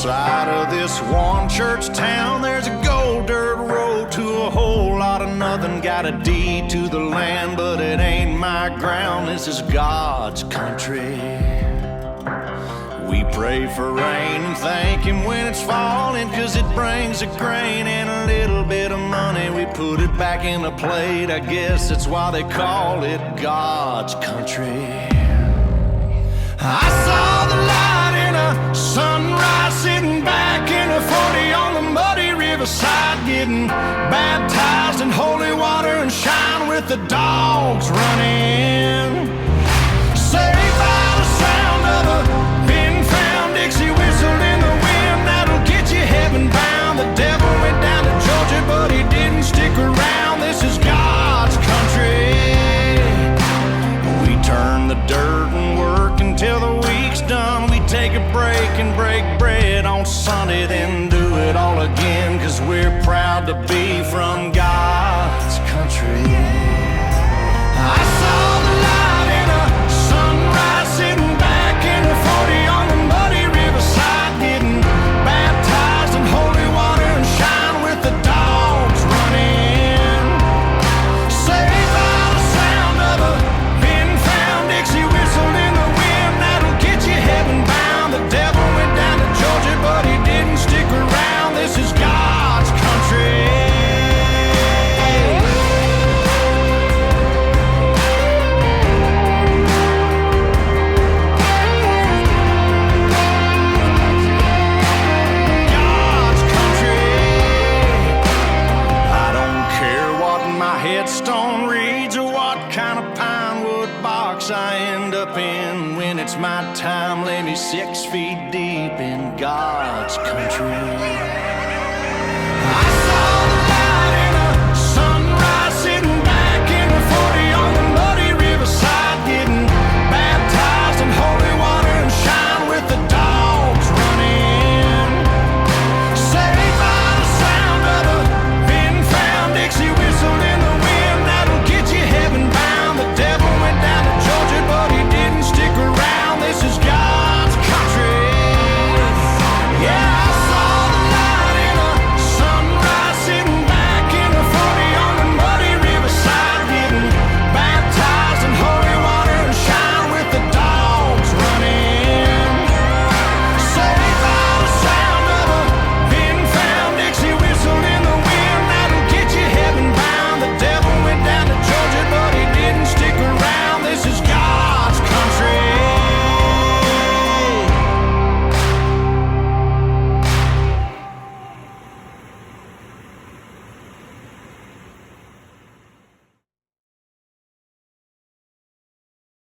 side of this one church town, there's a gold dirt road to a whole lot of nothing. Got a deed to the land, but it ain't my ground. This is God's country. We pray for rain and thank Him when it's falling, 'cause it brings a grain and a little bit of money. We put it back in the plate, I guess that's why they call it God's country. I saw the light in a sunrise, sitting back in a 40 on the muddy riverside, getting baptized in holy water and shine with the dogs running. Saved by the sound of a pin-found Dixie whistle in the wind, that'll get you heaven bound. The devil went down to Georgia, but he didn't stick around. This is God's country. We turn the dirt and work until the week's done. We take a break and break bread on Sunday, then do it all again, 'cause we're proud to be from God's country. I saw the light in a sunrise, sitting back in a 40 on the muddy riverside, getting baptized in holy water and shine with the dogs running. Saved by the sound of a pin-found Dixie whistle in the wind, that'll get you heaven bound. The devil went down to Georgia, but he didn't stick around. This is God's country. Headstone reads or what kind of pine wood box I end up in. When it's my time, lay me 6 feet deep in God's country.